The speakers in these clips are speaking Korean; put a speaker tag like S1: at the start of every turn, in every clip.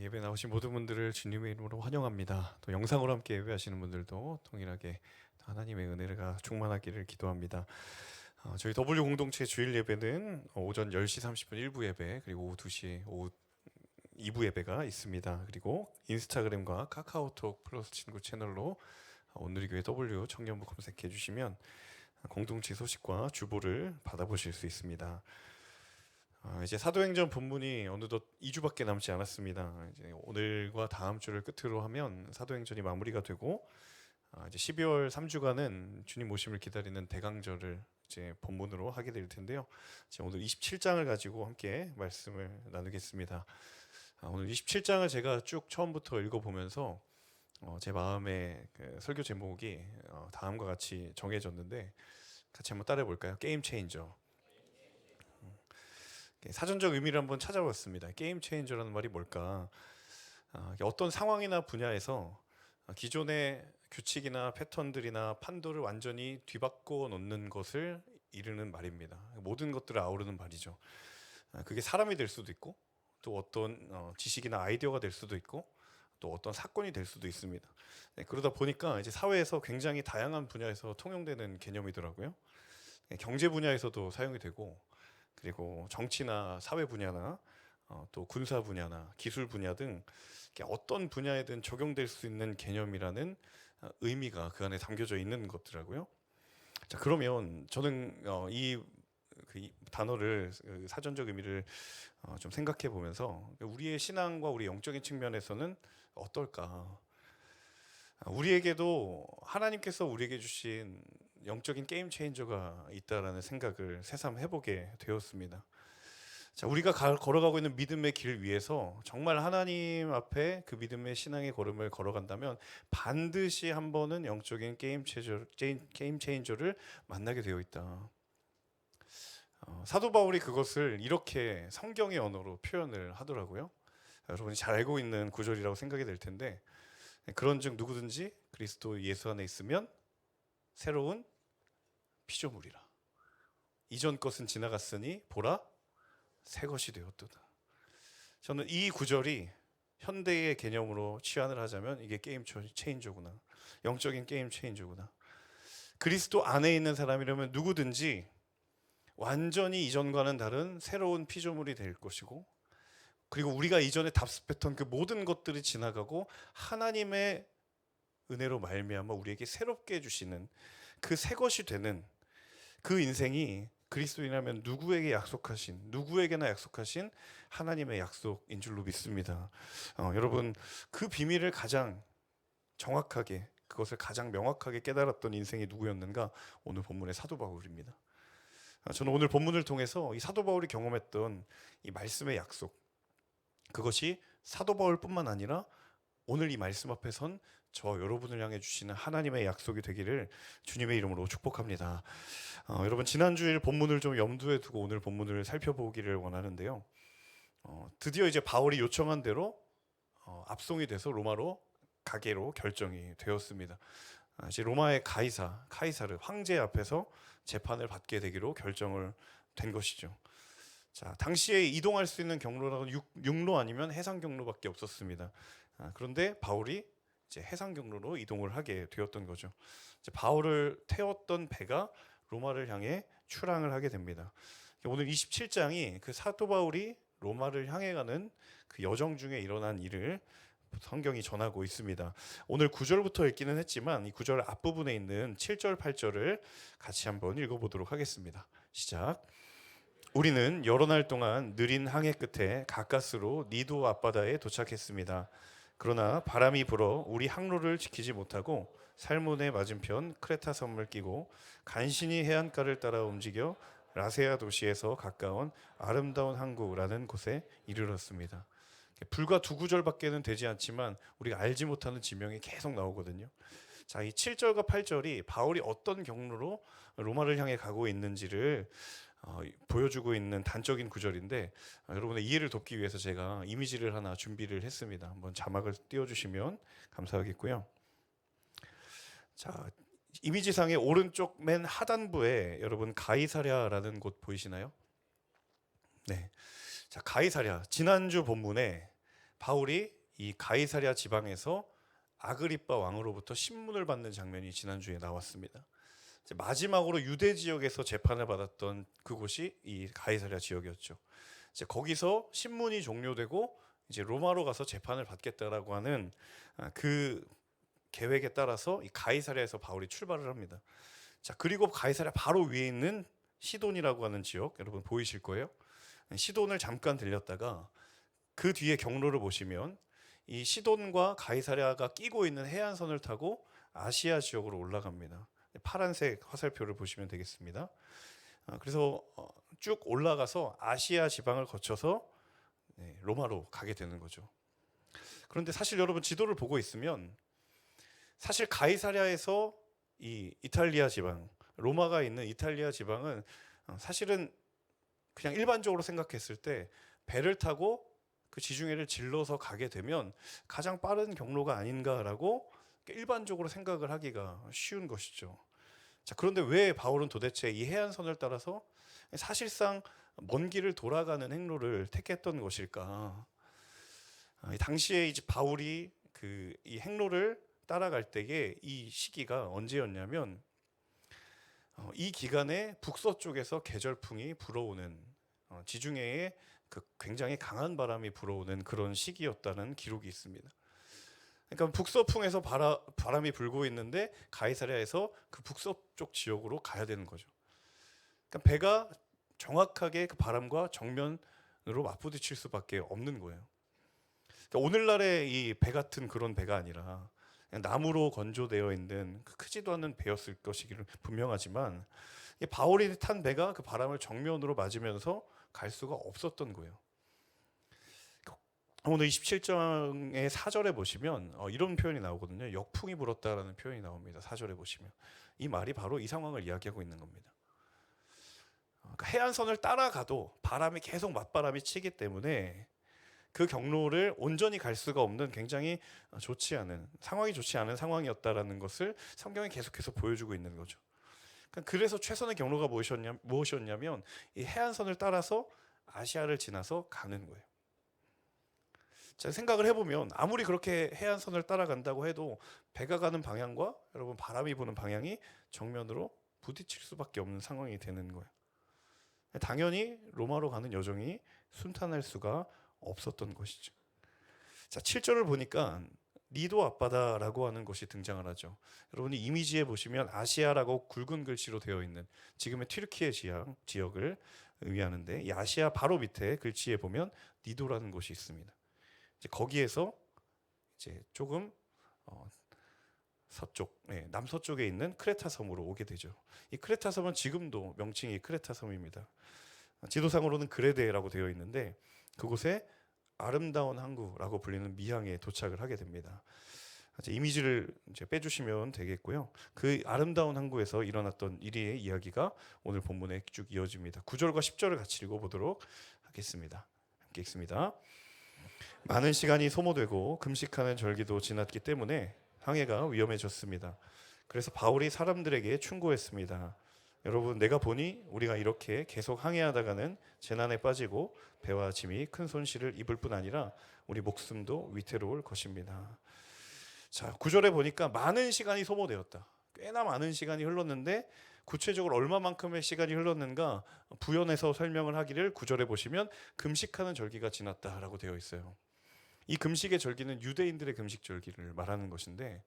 S1: 예배 나오신 모든 분들을 주님의 이름으로 환영합니다. 또 영상으로 함께 예배하시는 분들도 동일하게 하나님의 은혜가 충만하기를 기도합니다. 저희 W 공동체 주일 예배는 오전 10시 30분 1부 예배, 그리고 오후 2시 오후 2부 예배가 있습니다. 그리고 인스타그램과 카카오톡 플러스 친구 채널로 오늘의 교회 W 청년부 검색해 주시면 공동체 소식과 주보를 받아보실 수 있습니다. 이제 사도행전 본문이 어느덧 2주밖에 남지 않았습니다. 이제 오늘과 다음 주를 끝으로 하면 사도행전이 마무리가 되고, 이제 12월 3주간은 주님 오심을 기다리는 대강절을 이제 본문으로 하게 될 텐데요. 이제 오늘 27장을 가지고 함께 말씀을 나누겠습니다. 오늘 27장을 제가 쭉 처음부터 읽어보면서 제 마음에 그 설교 제목이 다음과 같이 정해졌는데, 같이 한번 따라해 볼까요? 게임 체인저. 사전적 의미를 한번 찾아봤습니다. 게임 체인저라는 말이 뭘까? 어떤 상황이나 분야에서 기존의 규칙이나 패턴들이나 판도를 완전히 뒤바꿔 놓는 것을 이르는 말입니다. 모든 것들을 아우르는 말이죠. 그게 사람이 될 수도 있고, 또 어떤 지식이나 아이디어가 될 수도 있고, 또 어떤 사건이 될 수도 있습니다. 그러다 보니까 이제 사회에서 굉장히 다양한 분야에서 통용되는 개념이더라고요. 경제 분야에서도 사용이 되고, 그리고 정치나 사회 분야나 또 군사 분야나 기술 분야 등 어떤 분야에든 적용될 수 있는 개념이라는 의미가 그 안에 담겨져 있는 것더라고요. 자, 그러면 저는 이 단어를, 사전적 의미를 좀 생각해 보면서 우리의 신앙과 우리 영적인 측면에서는 어떨까? 우리에게도 하나님께서 우리에게 주신 영적인 게임 체인저가 있다라는 생각을 새삼 해보게 되었습니다. 자, 우리가 걸어가고 있는 믿음의 길 위에서 정말 하나님 앞에 그 믿음의 신앙의 걸음을 걸어간다면 반드시 한 번은 영적인 게임 체인저를 만나게 되어 있다. 사도 바울이 그것을 이렇게 성경의 언어로 표현을 하더라고요. 여러분이 잘 알고 있는 구절이라고 생각이 될 텐데, 그런즉 누구든지 그리스도 예수 안에 있으면 새로운 피조물이라. 이전 것은 지나갔으니 보라 새 것이 되었도다. 저는 이 구절이 현대의 개념으로 치환을 하자면 이게 게임 체인저구나. 영적인 게임 체인저구나. 그리스도 안에 있는 사람이라면 누구든지 완전히 이전과는 다른 새로운 피조물이 될 것이고, 그리고 우리가 이전에 답습했던 그 모든 것들이 지나가고 하나님의 은혜로 말미암아 우리에게 새롭게 해주시는 그 새 것이 되는 그 인생이 그리스도인이라면 누구에게나 약속하신 하나님의 약속인 줄로 믿습니다. 여러분, 그 비밀을 가장 정확하게, 그것을 가장 명확하게 깨달았던 인생이 누구였는가? 오늘 본문의 사도 바울입니다. 저는 오늘 본문을 통해서 이 사도 바울이 경험했던 이 말씀의 약속, 그것이 사도 바울뿐만 아니라 오늘 이 말씀 앞에 선 저 여러분을 향해 주시는 하나님의 약속이 되기를 주님의 이름으로 축복합니다. 여러분, 지난주일 본문을 좀 염두에 두고 오늘 본문을 살펴보기를 원하는데요. 드디어 이제 바울이 요청한 대로 압송이 돼서 로마로 가기로 결정이 되었습니다. 이제 로마의 카이사르 황제 앞에서 재판을 받게 되기로 결정을 된 것이죠. 자, 당시에 이동할 수 있는 경로라고 육로 아니면 해상 경로밖에 없었습니다. 그런데 바울이 이제 해상 경로로 이동을 하게 되었던 거죠. 이제 바울을 태웠던 배가 로마를 향해 출항을 하게 됩니다. 오늘 27장이 그 사도 바울이 로마를 향해 가는 그 여정 중에 일어난 일을 성경이 전하고 있습니다. 오늘 9절부터 읽기는 했지만 이 9절 앞부분에 있는 7절, 8절을 같이 한번 읽어보도록 하겠습니다. 시작. 우리는 여러 날 동안 느린 항해 끝에 가까스로 니도 앞바다에 도착했습니다. 그러나 바람이 불어 우리 항로를 지키지 못하고 살문의 맞은편 크레타 섬을 끼고 간신히 해안가를 따라 움직여 라세아 도시에서 가까운 아름다운 항구라는 곳에 이르렀습니다. 불과 두 구절밖에는 되지 않지만 우리가 알지 못하는 지명이 계속 나오거든요. 자, 이 7절과 8절이 바울이 어떤 경로로 로마를 향해 가고 있는지를 보여주고 있는 단적인 구절인데, 여러분의 이해를 돕기 위해서 제가 이미지를 하나 준비를 했습니다. 한번 자막을 띄워주시면 감사하겠고요. 자, 이미지상의 오른쪽 맨 하단부에 여러분 가이사랴라는 곳 보이시나요? 네. 자, 가이사랴. 지난주 본문에 바울이 이 가이사랴 지방에서 아그리빠 왕으로부터 신문을 받는 장면이 지난주에 나왔습니다. 이제 마지막으로 유대 지역에서 재판을 받았던 그곳이 이 가이사랴 지역이었죠. 이제 거기서 신문이 종료되고 이제 로마로 가서 재판을 받겠다라고 하는 그 계획에 따라서 이 가이사랴에서 바울이 출발을 합니다. 자, 그리고 가이사랴 바로 위에 있는 시돈이라고 하는 지역, 여러분 보이실 거예요. 시돈을 잠깐 들렸다가 그 뒤에 경로를 보시면 이 시돈과 가이사랴가 끼고 있는 해안선을 타고 아시아 지역으로 올라갑니다. 파란색 화살표를 보시면 되겠습니다. 그래서 쭉 올라가서 아시아 지방을 거쳐서 로마로 가게 되는 거죠. 그런데 사실 여러분 지도를 보고 있으면 사실 가이사랴에서 이 이탈리아 지방, 로마가 있는 이탈리아 지방은 사실은 그냥 일반적으로 생각했을 때 배를 타고 그 지중해를 질러서 가게 되면 가장 빠른 경로가 아닌가라고 일반적으로 생각을 하기가 쉬운 것이죠. 자, 그런데 왜 바울은 도대체 이 해안선을 따라서 사실상 먼 길을 돌아가는 행로를 택했던 것일까? 당시에 이제 바울이 이 행로를 따라갈 때에 이 시기가 언제였냐면 이 기간에 북서쪽에서 계절풍이 불어오는 지중해에 그 굉장히 강한 바람이 불어오는 그런 시기였다는 기록이 있습니다. 그러니까 북서풍에서 바람이 불고 있는데 가이사랴에서 그 북서쪽 지역으로 가야 되는 거죠. 그러니까 배가 정확하게 그 바람과 정면으로 맞부딪힐 수밖에 없는 거예요. 그러니까 오늘날의 이 배 같은 그런 배가 아니라 그냥 나무로 건조되어 있는 크지도 않은 배였을 것이기를 분명하지만 바울이 탄 배가 그 바람을 정면으로 맞으면서 갈 수가 없었던 거예요. 오늘 27장의 4절에 보시면 이런 표현이 나오거든요. 역풍이 불었다라는 표현이 나옵니다. 4절에 보시면 이 말이 바로 이 상황을 이야기하고 있는 겁니다. 그러니까 해안선을 따라가도 바람이 계속 맞바람이 치기 때문에 그 경로를 온전히 갈 수가 없는 굉장히 좋지 않은 상황이었다라는 것을 성경이 계속해서 보여주고 있는 거죠. 그래서 최선의 경로가 무엇이었냐면 이 해안선을 따라서 아시아를 지나서 가는 거예요. 자, 생각을 해보면 아무리 그렇게 해안선을 따라간다고 해도 배가 가는 방향과 여러분 바람이 부는 방향이 정면으로 부딪힐 수밖에 없는 상황이 되는 거예요. 당연히 로마로 가는 여정이 순탄할 수가 없었던 것이죠. 자, 7절을 보니까 니도 앞바다라고 하는 것이 등장을 하죠. 여러분이 이미지에 보시면 아시아라고 굵은 글씨로 되어 있는 지금의 튀르키예 지역을 의미하는데 이 아시아 바로 밑에 글씨에 보면 니도라는 곳이 있습니다. 이제 거기에서 이제 조금 서쪽, 남서쪽에 있는 크레타 섬으로 오게 되죠. 이 크레타 섬은 지금도 명칭이 크레타 섬입니다. 지도상으로는 그레데라고 되어 있는데 그곳에 아름다운 항구라고 불리는 미항에 도착을 하게 됩니다. 이제 이미지를 이제 빼주시면 되겠고요. 그 아름다운 항구에서 일어났던 일의 이야기가 오늘 본문에 쭉 이어집니다. 9절과 10절을 같이 읽어보도록 하겠습니다. 함께 읽습니다. 많은 시간이 소모되고 금식하는 절기도 지났기 때문에 항해가 위험해졌습니다. 그래서 바울이 사람들에게 충고했습니다. 여러분, 내가 보니 우리가 이렇게 계속 항해하다가는 재난에 빠지고 배와 짐이 큰 손실을 입을 뿐 아니라 우리 목숨도 위태로울 것입니다. 자, 9절에 보니까 많은 시간이 소모되었다. 꽤나 많은 시간이 흘렀는데 구체적으로 얼마만큼의 시간이 흘렀는가 부연해서 설명을 하기를 9절에 보시면 금식하는 절기가 지났다라고 되어 있어요. 이 금식의 절기는 유대인들의 금식 절기를 말하는 것인데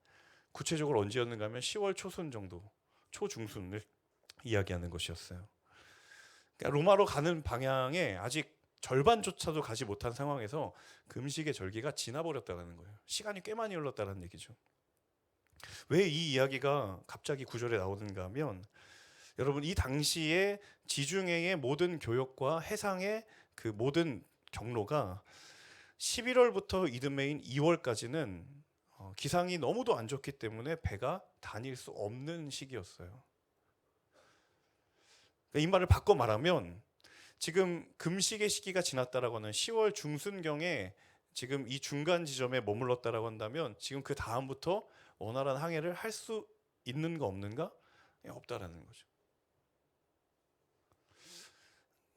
S1: 구체적으로 언제였는가 하면 10월 초순 정도, 초중순을 이야기하는 것이었어요. 그러니까 로마로 가는 방향에 아직 절반조차도 가지 못한 상황에서 금식의 절기가 지나버렸다는 거예요. 시간이 꽤 많이 흘렀다는 얘기죠. 왜 이 이야기가 갑자기 9절에 나오는가 하면 여러분, 이 당시에 지중해의 모든 교역과 해상의 그 모든 경로가 11월부터 이듬해인 2월까지는 기상이 너무도 안 좋기 때문에 배가 다닐 수 없는 시기였어요. 이 말을 바꿔 말하면 지금 금식의 시기가 지났다라고 하는 10월 중순경에 지금 이 중간 지점에 머물렀다라고 한다면 지금 그 다음부터 원활한 항해를 할 수 있는가 없는가? 없다라는 거죠.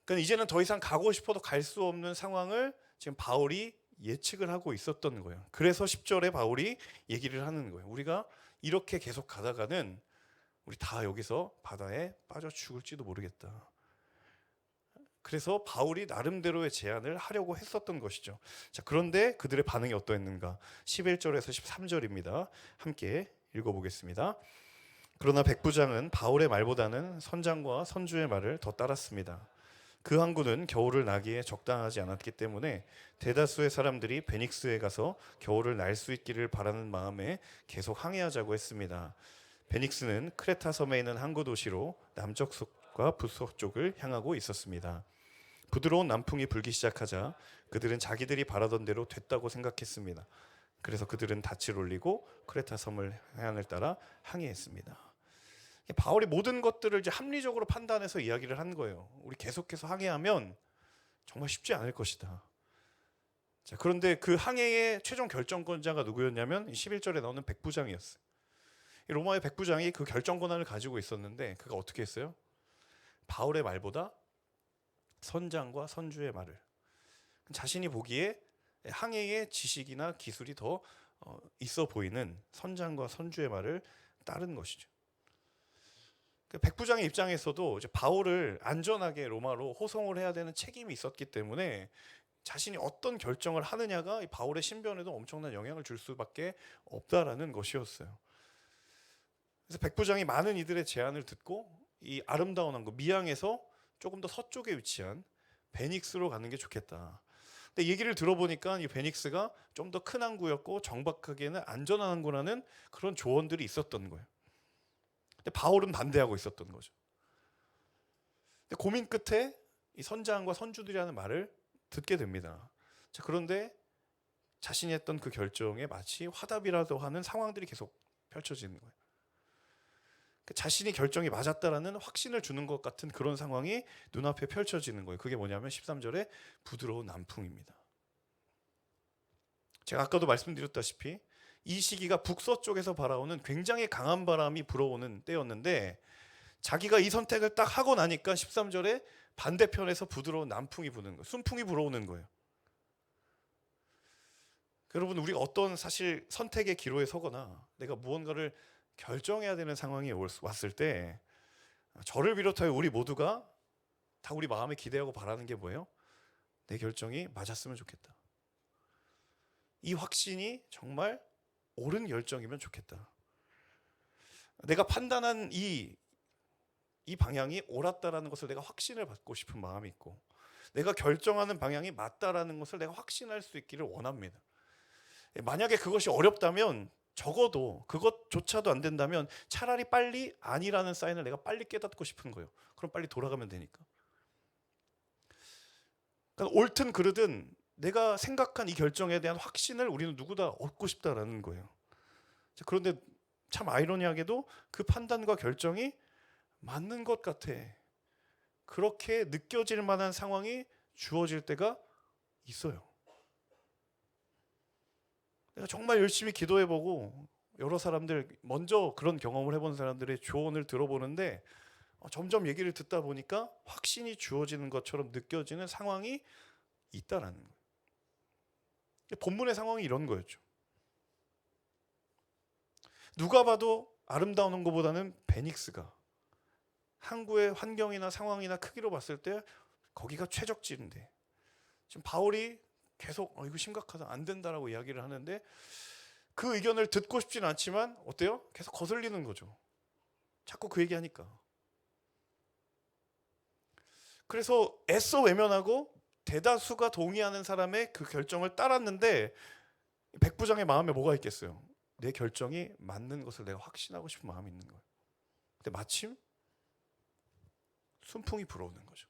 S1: 그러니까 이제는 더 이상 가고 싶어도 갈 수 없는 상황을 지금 바울이 예측을 하고 있었던 거예요. 그래서 10절에 바울이 얘기를 하는 거예요. 우리가 이렇게 계속 가다가는 우리 다 여기서 바다에 빠져 죽을지도 모르겠다. 그래서 바울이 나름대로의 제안을 하려고 했었던 것이죠. 자, 그런데 그들의 반응이 어떠했는가? 11절에서 13절입니다. 함께 읽어보겠습니다. 그러나 백부장은 바울의 말보다는 선장과 선주의 말을 더 따랐습니다. 그 항구는 겨울을 나기에 적당하지 않았기 때문에 대다수의 사람들이 베닉스에 가서 겨울을 날 수 있기를 바라는 마음에 계속 항해하자고 했습니다. 베닉스는 크레타 섬에 있는 항구 도시로 남쪽 속과 북서쪽을 향하고 있었습니다. 부드러운 남풍이 불기 시작하자 그들은 자기들이 바라던 대로 됐다고 생각했습니다. 그래서 그들은 닻을 올리고 크레타 섬을 해안을 따라 항해했습니다. 바울이 모든 것들을 이제 합리적으로 판단해서 이야기를 한 거예요. 우리 계속해서 항해하면 정말 쉽지 않을 것이다. 자, 그런데 그 항해의 최종 결정권자가 누구였냐면 11절에 나오는 백부장이었어요. 로마의 백부장이 그 결정 권한을 가지고 있었는데 그가 어떻게 했어요? 바울의 말보다 선장과 선주의 말을, 자신이 보기에 항해의 지식이나 기술이 더 있어 보이는 선장과 선주의 말을 따른 것이죠. 백부장의 입장에서도 이제 바울을 안전하게 로마로 호송을 해야 되는 책임이 있었기 때문에 자신이 어떤 결정을 하느냐가 바울의 신변에도 엄청난 영향을 줄 수밖에 없다라는 것이었어요. 그래서 백부장이 많은 이들의 제안을 듣고 이 아름다운 항구 미항에서 조금 더 서쪽에 위치한 베닉스로 가는 게 좋겠다. 근데 얘기를 들어보니까 이 베닉스가 좀 더 큰 항구였고 정박하기에는 안전한 항구라는 그런 조언들이 있었던 거예요. 근데 바울은 반대하고 있었던 거죠. 근데 고민 끝에 이 선장과 선주들이 하는 말을 듣게 됩니다. 자, 그런데 자신이 했던 그 결정에 마치 화답이라도 하는 상황들이 계속 펼쳐지는 거예요. 자신이 결정이 맞았다라는 확신을 주는 것 같은 그런 상황이 눈앞에 펼쳐지는 거예요. 그게 뭐냐면 13절에 부드러운 남풍입니다. 제가 아까도 말씀드렸다시피 이 시기가 북서쪽에서 바라오는 굉장히 강한 바람이 불어오는 때였는데 자기가 이 선택을 딱 하고 나니까 13절에 반대편에서 부드러운 남풍이 부는 거예요. 순풍이 불어오는 거예요. 여러분, 우리가 어떤 사실 선택의 기로에 서거나 내가 무언가를 결정해야 되는 상황이 왔을 때 저를 비롯하여 우리 모두가 다 우리 마음에 기대하고 바라는 게 뭐예요? 내 결정이 맞았으면 좋겠다. 이 확신이 정말 옳은 결정이면 좋겠다. 내가 판단한 이 방향이 옳았다라는 것을 내가 확신을 받고 싶은 마음이 있고 내가 결정하는 방향이 맞다라는 것을 내가 확신할 수 있기를 원합니다. 만약에 그것이 어렵다면 적어도 그것조차도 안 된다면 차라리 빨리 아니라는 사인을 내가 빨리 깨닫고 싶은 거예요. 그럼 빨리 돌아가면 되니까. 그러니까 옳든 그르든 내가 생각한 이 결정에 대한 확신을 우리는 누구나 얻고 싶다라는 거예요. 그런데 참 아이러니하게도 그 판단과 결정이 맞는 것 같아. 그렇게 느껴질 만한 상황이 주어질 때가 있어요. 내가 정말 열심히 기도해보고 여러 사람들 먼저 그런 경험을 해본 사람들의 조언을 들어보는데 점점 얘기를 듣다 보니까 확신이 주어지는 것처럼 느껴지는 상황이 있다라는 거예요. 본문의 상황이 이런 거였죠. 누가 봐도 아름다운 것보다는 베닉스가 항구의 환경이나 상황이나 크기로 봤을 때 거기가 최적지인데 지금 바울이 계속 이거 심각하다 안 된다라고 이야기를 하는데 그 의견을 듣고 싶지는 않지만 어때요? 계속 거슬리는 거죠. 자꾸 그 얘기하니까. 그래서 애써 외면하고 대다수가 동의하는 사람의 그 결정을 따랐는데 백부장의 마음에 뭐가 있겠어요? 내 결정이 맞는 것을 내가 확신하고 싶은 마음이 있는 거예요. 근데 마침 순풍이 불어오는 거죠.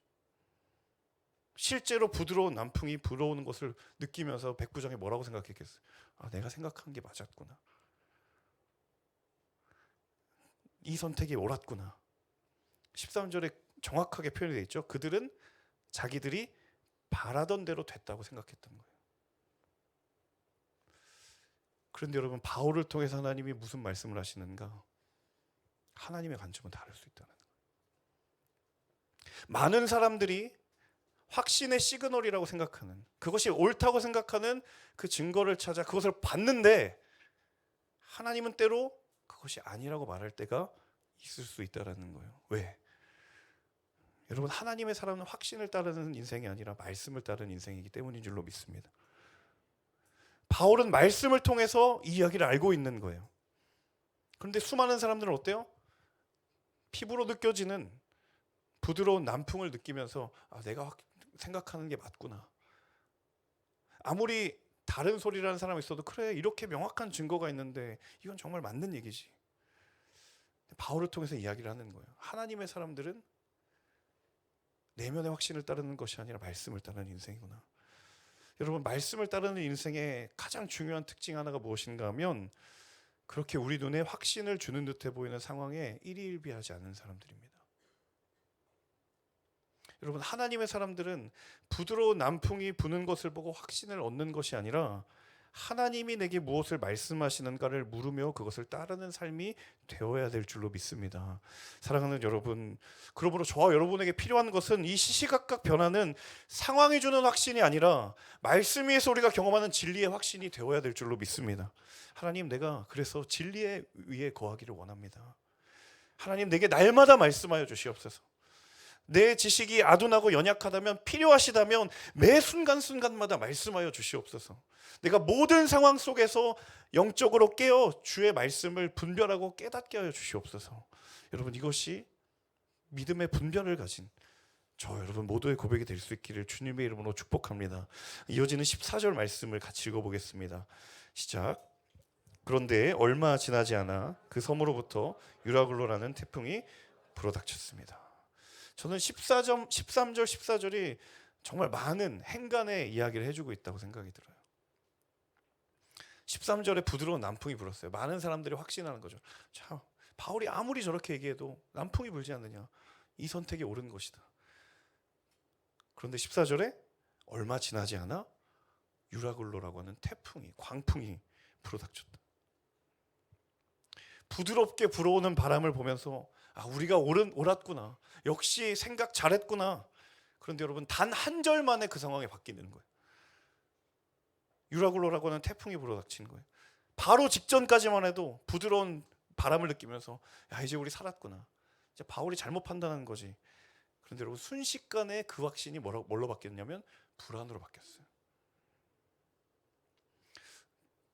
S1: 실제로 부드러운 남풍이 불어오는 것을 느끼면서 백부장이 뭐라고 생각했겠어요? 내가 생각한 게 맞았구나. 이 선택이 옳았구나. 13절에 정확하게 표현이 되어 있죠. 그들은 자기들이 바라던 대로 됐다고 생각했던 거예요. 그런데 여러분, 바울을 통해서 하나님이 무슨 말씀을 하시는가? 하나님의 관점은 다를 수 있다는 거예요. 많은 사람들이 확신의 시그널이라고 생각하는, 그것이 옳다고 생각하는 그 증거를 찾아 그것을 받는데, 하나님은 때로 그것이 아니라고 말할 때가 있을 수 있다라는 거예요. 왜? 여러분, 하나님의 사람은 확신을 따르는 인생이 아니라 말씀을 따르는 인생이기 때문인 줄로 믿습니다. 바울은 말씀을 통해서 이 이야기를 알고 있는 거예요. 그런데 수많은 사람들은 어때요? 피부로 느껴지는 부드러운 남풍을 느끼면서 내가 생각하는 게 맞구나. 아무리 다른 소리라는 사람이 있어도 그래, 이렇게 명확한 증거가 있는데 이건 정말 맞는 얘기지. 바울을 통해서 이야기를 하는 거예요. 하나님의 사람들은 내면의 확신을 따르는 것이 아니라 말씀을 따르는 인생이구나. 여러분, 말씀을 따르는 인생의 가장 중요한 특징 하나가 무엇인가 하면, 그렇게 우리 눈에 확신을 주는 듯해 보이는 상황에 일희일비하지 않는 사람들입니다. 여러분, 하나님의 사람들은 부드러운 남풍이 부는 것을 보고 확신을 얻는 것이 아니라 하나님이 내게 무엇을 말씀하시는가를 물으며 그것을 따르는 삶이 되어야 될 줄로 믿습니다. 사랑하는 여러분, 그러므로 저와 여러분에게 필요한 것은 이 시시각각 변하는 상황이 주는 확신이 아니라 말씀 위에서 우리가 경험하는 진리의 확신이 되어야 될 줄로 믿습니다. 하나님, 내가 그래서 진리의 위에 거하기를 원합니다. 하나님, 내게 날마다 말씀하여 주시옵소서. 내 지식이 아둔하고 연약하다면, 필요하시다면 매 순간순간마다 말씀하여 주시옵소서. 내가 모든 상황 속에서 영적으로 깨어 주의 말씀을 분별하고 깨닫게 하여 주시옵소서. 여러분, 이것이 믿음의 분별을 가진 저 여러분 모두의 고백이 될 수 있기를 주님의 이름으로 축복합니다. 이어지는 14절 말씀을 같이 읽어보겠습니다. 시작. 그런데 얼마 지나지 않아 그 섬으로부터 유라굴로라는 태풍이 불어닥쳤습니다. 저는 13절, 14절이 정말 많은 행간의 이야기를 해주고 있다고 생각이 들어요. 13절에 부드러운 남풍이 불었어요. 많은 사람들이 확신하는 거죠. 참, 바울이 아무리 저렇게 얘기해도 남풍이 불지 않느냐, 이 선택이 옳은 것이다. 그런데 14절에 얼마 지나지 않아 유라굴로라고 하는 태풍이, 광풍이 불어닥쳤다. 부드럽게 불어오는 바람을 보면서 우리가 옳았구나, 역시 생각 잘했구나. 그런데 여러분, 단 한 절 만에 그 상황이 바뀌는 거예요. 유라굴로라고 하는 태풍이 불어닥친 거예요. 바로 직전까지만 해도 부드러운 바람을 느끼면서 이제 우리 살았구나, 이제 바울이 잘못 판단한 거지. 그런데 여러분, 순식간에 그 확신이 뭘로 바뀌었냐면 불안으로 바뀌었어요.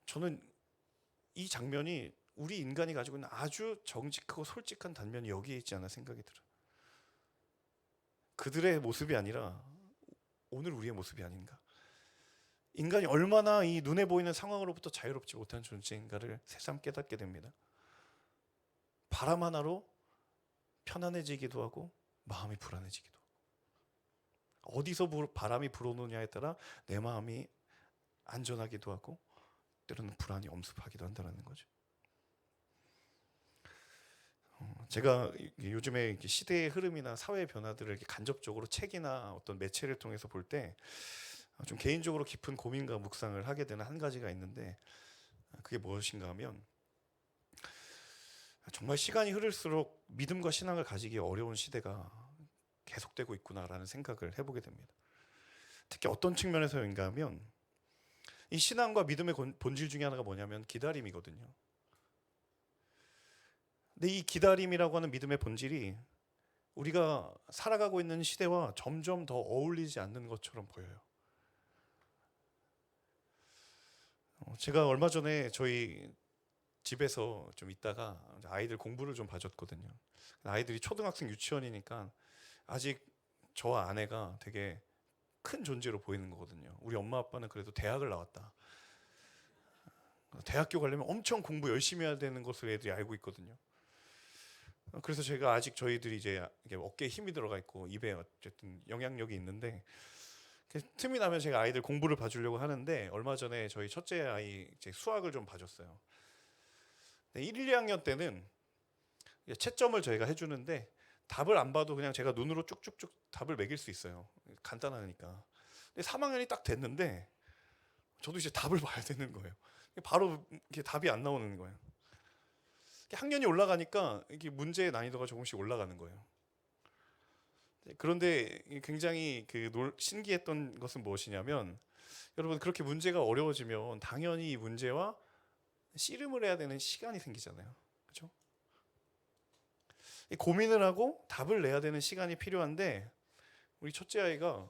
S1: 저는 이 장면이 우리 인간이 가지고 있는 아주 정직하고 솔직한 단면이 여기에 있지 않나 생각이 들어요. 그들의 모습이 아니라 오늘 우리의 모습이 아닌가. 인간이 얼마나 이 눈에 보이는 상황으로부터 자유롭지 못한 존재인가를 새삼 깨닫게 됩니다. 바람 하나로 편안해지기도 하고 마음이 불안해지기도 하고, 어디서 바람이 불어오느냐에 따라 내 마음이 안전하기도 하고 때로는 불안이 엄습하기도 한다는 거죠. 제가 요즘에 시대의 흐름이나 사회의 변화들을 이렇게 간접적으로 책이나 어떤 매체를 통해서 볼 때 좀 개인적으로 깊은 고민과 묵상을 하게 되는 한 가지가 있는데, 그게 무엇인가 하면, 정말 시간이 흐를수록 믿음과 신앙을 가지기 어려운 시대가 계속되고 있구나라는 생각을 해보게 됩니다. 특히 어떤 측면에서인가 하면, 이 신앙과 믿음의 본질 중에 하나가 뭐냐면 기다림이거든요. 근데 이 기다림이라고 하는 믿음의 본질이 우리가 살아가고 있는 시대와 점점 더 어울리지 않는 것처럼 보여요. 제가 얼마 전에 저희 집에서 좀 있다가 아이들 공부를 좀 봐줬거든요. 아이들이 초등학생 유치원이니까 아직 저와 아내가 되게 큰 존재로 보이는 거거든요. 우리 엄마 아빠는 그래도 대학을 나왔다, 대학교 가려면 엄청 공부 열심히 해야 되는 것을 애들이 알고 있거든요. 그래서 제가 아직 저희들이 이제 어깨에 힘이 들어가 있고 입에 어쨌든 영향력이 있는데, 틈이 나면 제가 아이들 공부를 봐주려고 하는데, 얼마 전에 저희 첫째 아이 이제 수학을 좀 봐줬어요. 1, 2학년 때는 채점을 저희가 해주는데 답을 안 봐도 그냥 제가 눈으로 쭉쭉쭉 답을 매길 수 있어요. 간단하니까. 근데 3학년이 딱 됐는데 저도 이제 답을 봐야 되는 거예요. 바로 이렇게 답이 안 나오는 거예요. 학년이 올라가니까 이게 문제의 난이도가 조금씩 올라가는 거예요. 그런데 굉장히 신기했던 것은 무엇이냐면, 여러분 그렇게 문제가 어려워지면 당연히 이 문제와 씨름을 해야 되는 시간이 생기잖아요. 그렇죠? 고민을 하고 답을 내야 되는 시간이 필요한데 우리 첫째 아이가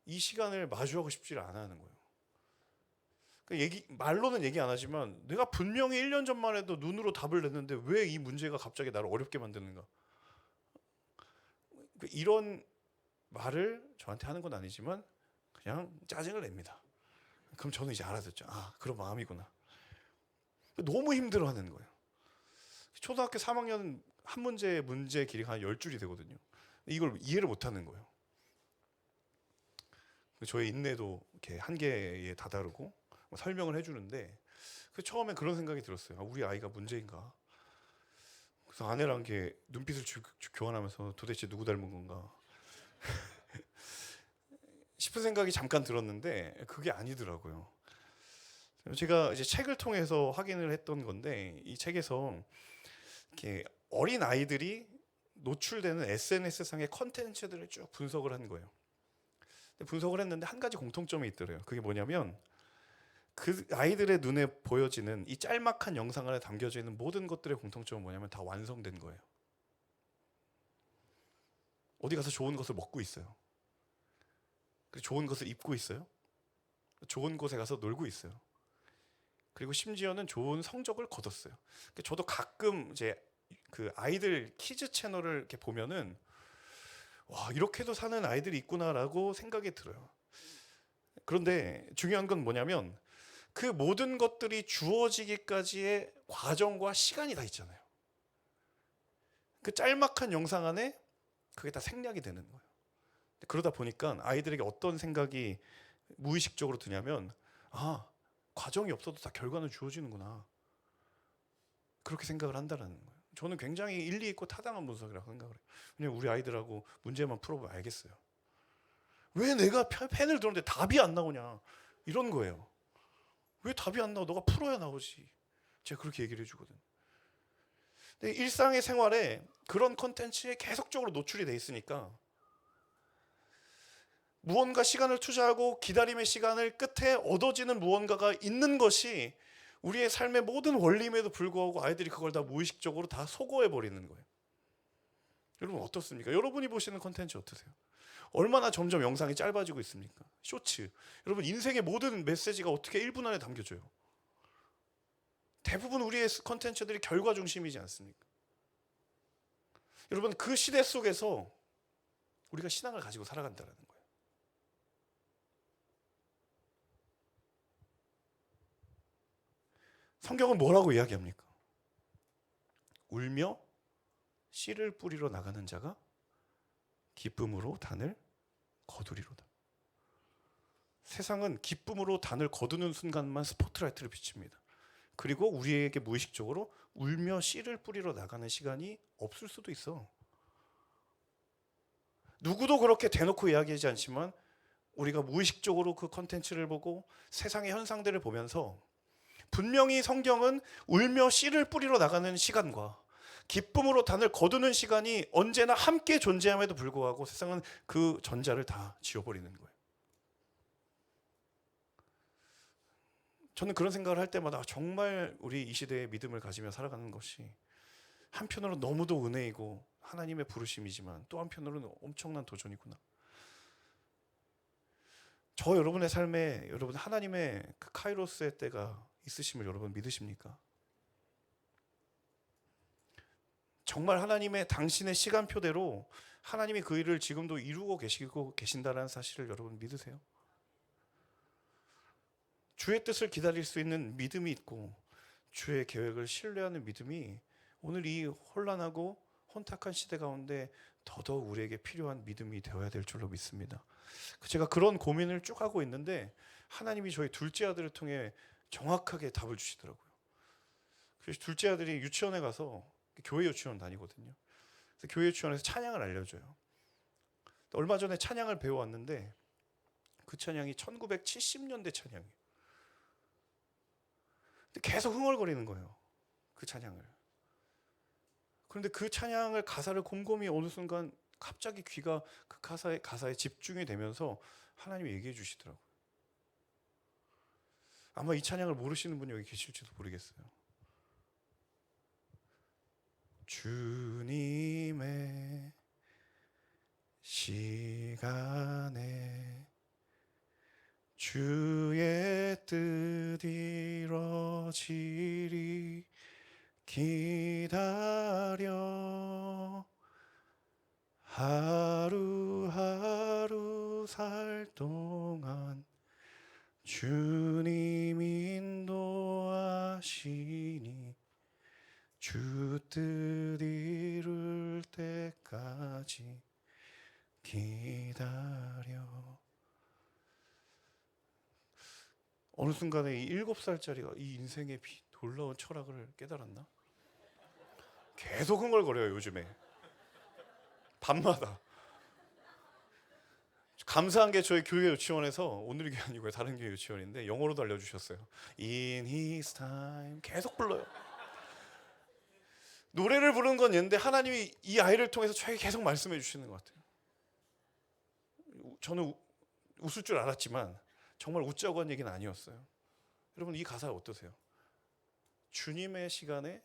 S1: 이 시간을 마주하고 싶지 않아 하는 거예요. 말로는 얘기 안 하지만 내가 분명히 1년 전만 해도 눈으로 답을 냈는데 왜 이 문제가 갑자기 나를 어렵게 만드는가. 이런 말을 저한테 하는 건 아니지만 그냥 짜증을 냅니다. 그럼 저는 이제 알아듣죠. 아, 그런 마음이구나. 너무 힘들어하는 거예요. 초등학교 3학년 한 문제 길이가 한 10줄이 되거든요. 이걸 이해를 못하는 거예요. 저의 인내도 이렇게 한계에 다다르고 설명을 해주는데 처음엔 그런 생각이 들었어요. 아, 우리 아이가 문제인가? 그래서 아내랑 이렇게 눈빛을 교환하면서 도대체 누구 닮은 건가 싶은 생각이 잠깐 들었는데 그게 아니더라고요. 제가 이제 책을 통해서 확인을 했던 건데 이 책에서 이렇게 어린 아이들이 노출되는 SNS상의 컨텐츠들을 쭉 분석을 한 거예요. 분석을 했는데 한 가지 공통점이 있더래요. 그게 뭐냐면 그 아이들의 눈에 보여지는 이 짤막한 영상 안에 담겨져 있는 모든 것들의 공통점은 뭐냐면 다 완성된 거예요. 어디 가서 좋은 것을 먹고 있어요. 그리고 좋은 것을 입고 있어요. 좋은 곳에 가서 놀고 있어요. 그리고 심지어는 좋은 성적을 거뒀어요. 저도 가끔 이제 그 아이들 키즈 채널을 이렇게 보면은 와, 이렇게도 사는 아이들이 있구나라고 생각이 들어요. 그런데 중요한 건 뭐냐면 그 모든 것들이 주어지기까지의 과정과 시간이 다 있잖아요. 그 짤막한 영상 안에 그게 다 생략이 되는 거예요. 그러다 보니까 아이들에게 어떤 생각이 무의식적으로 드냐면 아, 과정이 없어도 다 결과는 주어지는구나. 그렇게 생각을 한다는 거예요. 저는 굉장히 일리 있고 타당한 분석이라고 생각을 해요. 왜냐면 우리 아이들하고 문제만 풀어보면 알겠어요. 왜 내가 펜을 들었는데 답이 안 나오냐. 이런 거예요. 왜 답이 안 나와? 너가 풀어야 나오지. 제가 그렇게 얘기를 해주거든. 근데 일상의 생활에 그런 콘텐츠에 계속적으로 노출이 돼 있으니까 무언가 시간을 투자하고 기다림의 시간을 끝에 얻어지는 무언가가 있는 것이 우리의 삶의 모든 원리임에도 불구하고 아이들이 그걸 다 무의식적으로 다 소거해 버리는 거예요. 여러분 어떻습니까? 여러분이 보시는 콘텐츠 어떠세요? 얼마나 점점 영상이 짧아지고 있습니까? 쇼츠. 여러분 인생의 모든 메시지가 어떻게 1분 안에 담겨져요? 대부분 우리의 콘텐츠들이 결과 중심이지 않습니까? 여러분 그 시대 속에서 우리가 신앙을 가지고 살아간다는 거예요. 성경은 뭐라고 이야기합니까? 울며 씨를 뿌리러 나가는 자가 기쁨으로 단을 거두리로다. 세상은 기쁨으로 단을 거두는 순간만 스포트라이트를 비칩니다. 그리고 우리에게 무의식적으로 울며 씨를 뿌리러 나가는 시간이 없을 수도 있어. 누구도 그렇게 대놓고 이야기하지 않지만 우리가 무의식적으로 그 컨텐츠를 보고 세상의 현상들을 보면서 분명히 성경은 울며 씨를 뿌리러 나가는 시간과 기쁨으로 단을 거두는 시간이 언제나 함께 존재함에도 불구하고 세상은 그 전자를 다 지워버리는 거예요. 저는 그런 생각을 할 때마다 정말 우리 이 시대의 믿음을 가지며 살아가는 것이 한편으로는 너무도 은혜이고 하나님의 부르심이지만 또 한편으로는 엄청난 도전이구나. 저 여러분의 삶에 여러분 하나님의 그 카이로스의 때가 있으심을 여러분 믿으십니까? 정말 하나님의 당신의 시간표대로 하나님이 그 일을 지금도 이루고 계신다는 사실을 여러분 믿으세요? 주의 뜻을 기다릴 수 있는 믿음이 있고 주의 계획을 신뢰하는 믿음이 오늘 이 혼란하고 혼탁한 시대 가운데 더더욱 우리에게 필요한 믿음이 되어야 될 줄로 믿습니다. 제가 그런 고민을 쭉 하고 있는데 하나님이 저희 둘째 아들을 통해 정확하게 답을 주시더라고요. 그래서 둘째 아들이 유치원에 가서 교회 유치원 다니거든요. 그래서 교회 유치원에서 찬양을 알려줘요. 얼마 전에 찬양을 배워왔는데 그 찬양이 1970년대 찬양이에요. 계속 흥얼거리는 거예요. 그 찬양을. 그런데 그 찬양을 가사를 곰곰이 어느 순간 갑자기 귀가 그 가사에 집중이 되면서 하나님이 얘기해 주시더라고요. 아마 이 찬양을 모르시는 분이 여기 계실지도 모르겠어요. 주님의 시간에 주의 뜻 이루어지리 기다려 하루하루 살 동안 주님 인도하시니 주 뜻 이룰 때까지 기다려. 어느 순간에 이 7살짜리가 이 인생의 놀라운 철학을 깨달았나? 계속 흥얼거려요 요즘에. 밤마다. 감사한 게 저희 교회 유치원에서, 오늘 교회 아니고요 다른 교회 유치원인데 영어로도 알려주셨어요. In His time 계속 불러요. 노래를 부르는 건 얘인데 하나님이 이 아이를 통해서 저에게 계속 말씀해 주시는 것 같아요. 저는 웃을 줄 알았지만 정말 웃자고 한 얘기는 아니었어요. 여러분 이 가사 어떠세요? 주님의 시간에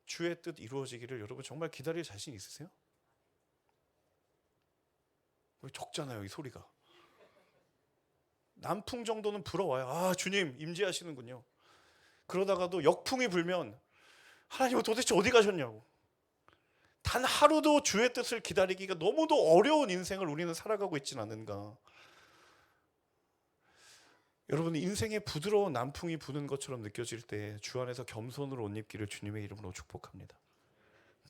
S1: 주의 뜻 이루어지기를 여러분 정말 기다릴 자신 있으세요? 적잖아요 이 소리가. 남풍 정도는 불어와요. 아 주님 임재하시는군요. 그러다가도 역풍이 불면 하나님은 도대체 어디 가셨냐고. 단 하루도 주의 뜻을 기다리기가 너무도 어려운 인생을 우리는 살아가고 있지는 않은가. 여러분 인생에 부드러운 남풍이 부는 것처럼 느껴질 때 주 안에서 겸손으로 옷 입기를 주님의 이름으로 축복합니다.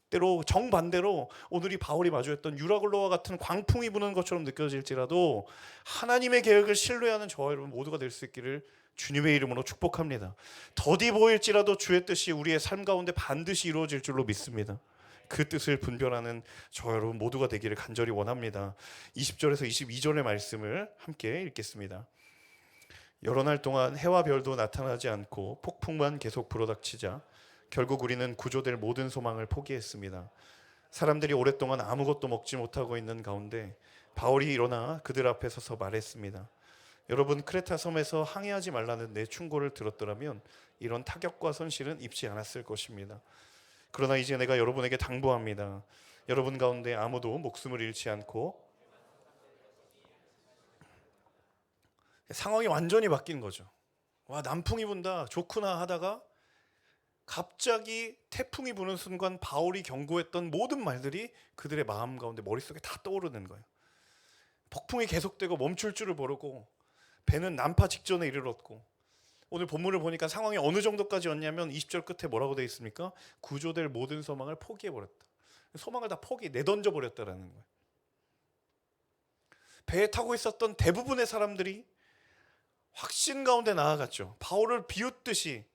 S1: 때로 정반대로 오늘이 바울이 마주했던 유라굴로와 같은 광풍이 부는 것처럼 느껴질지라도 하나님의 계획을 신뢰하는 저와 여러분 모두가 될 수 있기를 주님의 이름으로 축복합니다. 더디 보일지라도 주의 뜻이 우리의 삶 가운데 반드시 이루어질 줄로 믿습니다. 그 뜻을 분별하는 저와 여러분 모두가 되기를 간절히 원합니다. 20절에서 22절의 말씀을 함께 읽겠습니다. 여러 날 동안 해와 별도 나타나지 않고 폭풍만 계속 불어닥치자 결국 우리는 구조될 모든 소망을 포기했습니다. 사람들이 오랫동안 아무것도 먹지 못하고 있는 가운데 바울이 일어나 그들 앞에 서서 말했습니다. 여러분 크레타 섬에서 항해하지 말라는 내 충고를 들었더라면 이런 타격과 손실은 입지 않았을 것입니다. 그러나 이제 내가 여러분에게 당부합니다. 여러분 가운데 아무도 목숨을 잃지 않고 상황이 완전히 바뀐 거죠. 와 남풍이 분다 좋구나 하다가 갑자기 태풍이 부는 순간 바울이 경고했던 모든 말들이 그들의 마음 가운데 머릿속에 다 떠오르는 거예요. 폭풍이 계속되고 멈출 줄을 모르고 배는 난파 직전에 이르렀고 오늘 본문을 보니까 상황이 어느 정도까지 였냐면 20절 끝에 뭐라고 되어 있습니까? 구조될 모든 소망을 포기해버렸다. 소망을 다 내던져 버렸다라는 거예요. 배에 타고 있었던 대부분의 사람들이 확신 가운데 나아갔죠. 바울을 비웃듯이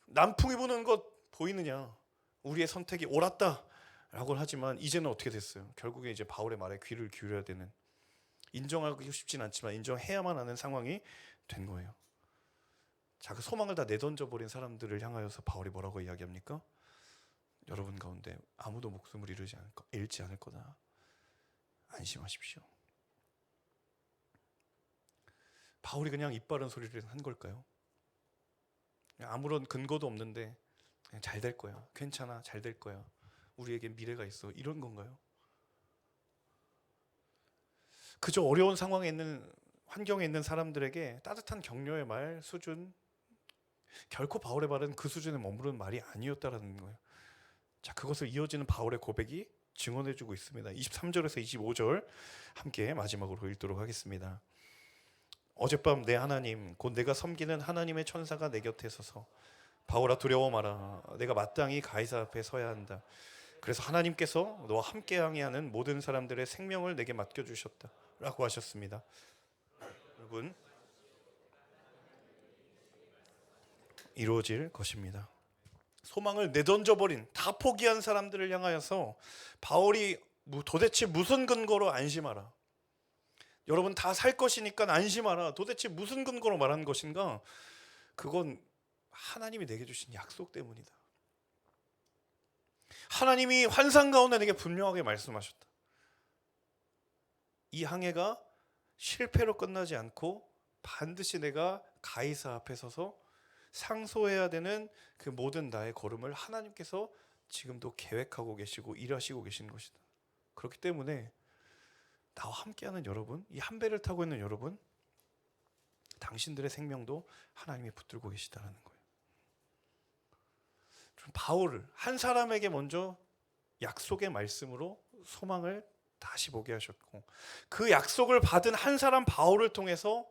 S1: 남풍이 부는 것 보이느냐? 우리의 선택이 옳았다라고 하지만 이제는 어떻게 됐어요? 결국에 이제 바울의 말에 귀를 기울여야 되는, 인정하기 쉽진 않지만 인정해야만 하는 상황이 된 거예요. 자, 그 소망을 다 내던져 버린 사람들을 향하여서 바울이 뭐라고 이야기합니까? 여러분 가운데 아무도 목숨을 잃지 않을 거다. 안심하십시오. 바울이 그냥 입 바른 소리를 한 걸까요? 아무런 근거도 없는데 그냥 잘 될 거야, 괜찮아, 잘 될 거야, 우리에게 미래가 있어, 이런 건가요? 그저 어려운 상황에 있는, 환경에 있는 사람들에게 따뜻한 격려의 말 수준, 결코 바울의 말은 그 수준에 머무르는 말이 아니었다라는 거예요. 자, 그것을 이어지는 바울의 고백이 증언해주고 있습니다. 23절에서 25절 함께 마지막으로 읽도록 하겠습니다. 어젯밤 내 하나님 곧 내가 섬기는 하나님의 천사가 내 곁에 서서 바울아 두려워 마라, 내가 마땅히 가이사 앞에 서야 한다. 그래서 하나님께서 너와 함께 항해하는 모든 사람들의 생명을 내게 맡겨주셨다 라고 하셨습니다. 여러분 이루어질 것입니다. 소망을 내던져버린, 다 포기한 사람들을 향하여서 바울이 도대체 무슨 근거로 안심하라, 여러분 다 살 것이니까 안심하라, 도대체 무슨 근거로 말한 것인가? 그건 하나님이 내게 주신 약속 때문이다. 하나님이 환상 가운데 내게 분명하게 말씀하셨다. 이 항해가 실패로 끝나지 않고 반드시 내가 가이사 앞에 서서 상소해야 되는 그 모든 나의 걸음을 하나님께서 지금도 계획하고 계시고 일하시고 계신 것이다. 그렇기 때문에 나와 함께하는 여러분, 이 한 배를 타고 있는 여러분, 당신들의 생명도 하나님이 붙들고 계시다는 거예요. 바울을 한 사람에게 먼저 약속의 말씀으로 소망을 다시 보게 하셨고, 그 약속을 받은 한 사람 바울을 통해서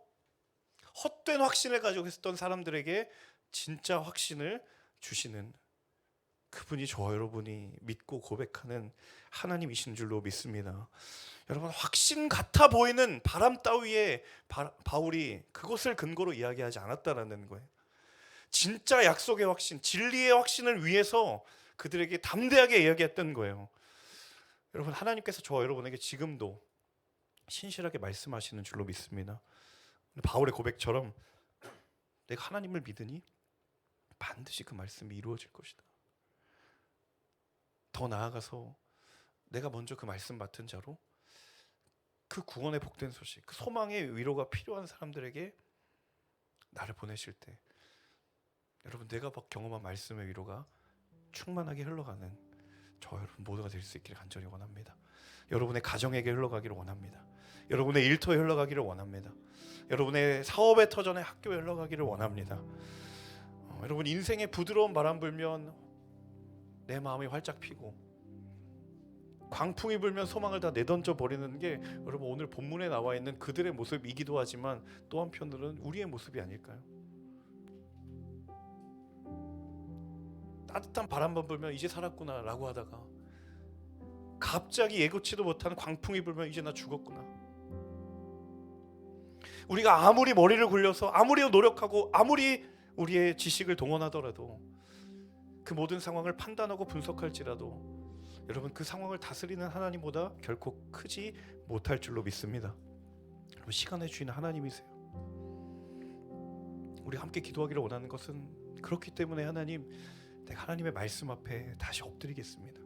S1: 헛된 확신을 가지고 있었던 사람들에게 진짜 확신을 주시는 그분이 저와 여러분이 믿고 고백하는 하나님이신 줄로 믿습니다. 여러분, 확신 같아 보이는 바람 따위에 바울이 그것을 근거로 이야기하지 않았다는 거예요. 진짜 약속의 확신, 진리의 확신을 위해서 그들에게 담대하게 이야기했던 거예요. 여러분, 하나님께서 저와 여러분에게 지금도 신실하게 말씀하시는 줄로 믿습니다. 바울의 고백처럼 내가 하나님을 믿으니 반드시 그 말씀이 이루어질 것이다. 더 나아가서 내가 먼저 그 말씀 맡은 자로 그 구원의 복된 소식, 그 소망의 위로가 필요한 사람들에게 나를 보내실 때, 여러분, 내가 경험한 말씀의 위로가 충만하게 흘러가는 저와 여러분 모두가 될 수 있기를 간절히 원합니다. 여러분의 가정에게 흘러가기를 원합니다. 여러분의 일터에 흘러가기를 원합니다. 여러분의 사업의 터전에 학교에 흘러가기를 원합니다. 여러분, 인생에 부드러운 바람 불면 내 마음이 활짝 피고, 광풍이 불면 소망을 다 내던져 버리는 게 여러분 오늘 본문에 나와 있는 그들의 모습이기도 하지만 또 한편으로는 우리의 모습이 아닐까요? 따뜻한 바람만 불면 이제 살았구나 라고 하다가 갑자기 예고치도 못한 광풍이 불면 이제 나 죽었구나. 우리가 아무리 머리를 굴려서 아무리 노력하고 아무리 우리의 지식을 동원하더라도 그 모든 상황을 판단하고 분석할지라도 여러분, 그 상황을 다스리는 하나님보다 결코 크지 못할 줄로 믿습니다. 여러분, 시간의 주인 하나님이세요. 우리가 함께 기도하기를 원하는 것은 그렇기 때문에 하나님, 내가 하나님의 말씀 앞에 다시 엎드리겠습니다.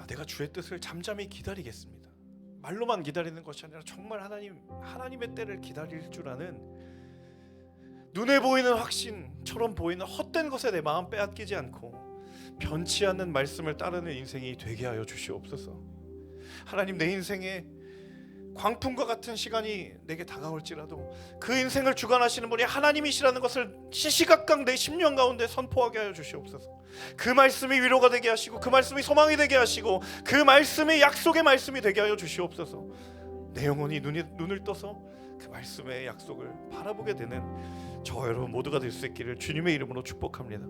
S1: 내가 주의 뜻을 잠잠히 기다리겠습니다. 말로만 기다리는 것이 아니라 정말 하나님의 때를 기다릴 줄 아는, 눈에 보이는 확신처럼 보이는 헛된 것에 내 마음 빼앗기지 않고 변치 않는 말씀을 따르는 인생이 되게 하여 주시옵소서. 하나님, 내 인생에 광풍과 같은 시간이 내게 다가올지라도 그 인생을 주관하시는 분이 하나님이시라는 것을 시시각각 내 심령 가운데 선포하게 하여 주시옵소서. 그 말씀이 위로가 되게 하시고, 그 말씀이 소망이 되게 하시고, 그 말씀이 약속의 말씀이 되게 하여 주시옵소서. 내 영혼이 눈을 떠서 그 말씀의 약속을 바라보게 되는 저와 여러분 모두가 될 수 있기를 주님의 이름으로 축복합니다.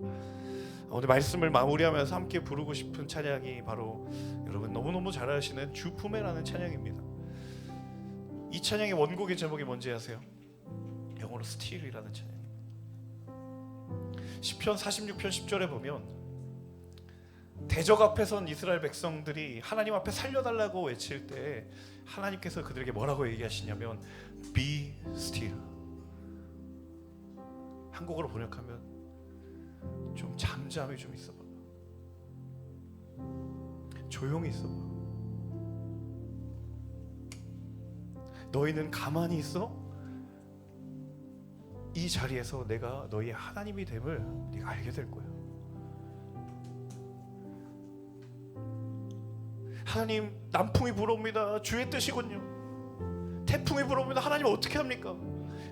S1: 오늘 말씀을 마무리하면서 함께 부르고 싶은 찬양이 바로 여러분 너무너무 잘 아시는 주품에라는 찬양입니다. 이 찬양의 원곡의 제목이 뭔지 아세요? 영어로 스틸이라는 찬양입니다. 시편 46편 10절에 보면 대적 앞에 선 이스라엘 백성들이 하나님 앞에 살려달라고 외칠 때 하나님께서 그들에게 뭐라고 얘기하시냐면 Be still. 한국어로 번역하면 좀 잠잠히 좀 있어봐, 조용히 있어봐. 너희는 가만히 있어. 이 자리에서 내가 너희의 하나님이 됨을 네가 알게 될 거야. 하나님, 남풍이 불어옵니다. 주의 뜻이군요. 태풍이 불어옵니다. 하나님 어떻게 합니까?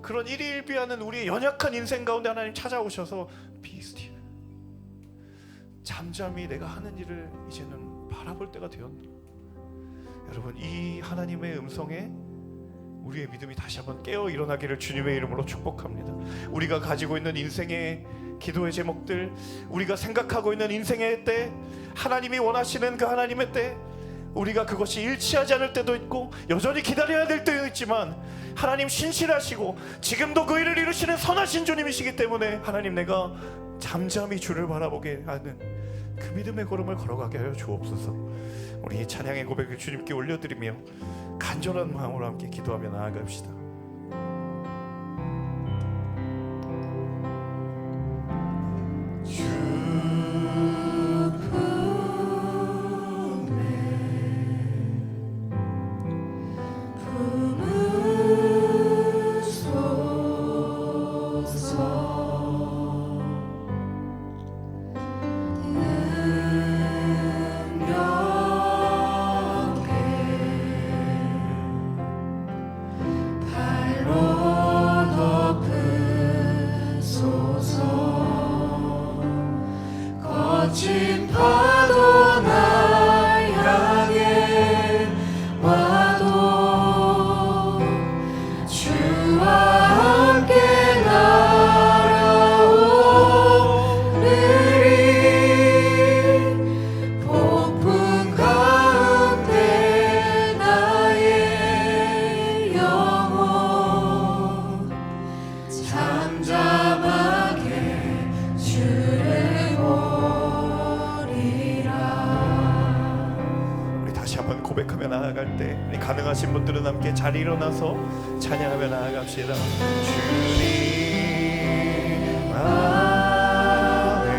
S1: 그런 일희일비하는 우리의 연약한 인생 가운데 하나님 찾아오셔서 Be still. 잠잠히 내가 하는 일을 이제는 바라볼 때가 되었나. 여러분, 이 하나님의 음성에 우리의 믿음이 다시 한번 깨어 일어나기를 주님의 이름으로 축복합니다. 우리가 가지고 있는 인생의 기도의 제목들, 우리가 생각하고 있는 인생의 때, 하나님이 원하시는 그 하나님의 때, 우리가 그것이 일치하지 않을 때도 있고 여전히 기다려야 될 때도 있지만 하나님 신실하시고 지금도 그 일을 이루시는 선하신 주님이시기 때문에 하나님, 내가 잠잠히 주를 바라보게 하는 그 믿음의 걸음을 걸어가게 하여 주옵소서. 우리 이 찬양의 고백을 주님께 올려드리며 간절한 마음으로 함께 기도하며 나아갑시다. 주 나아갈 때 우리 가능하신 분들은 함께 자리 일어나서 찬양하며 나아갑시다. 주님 안에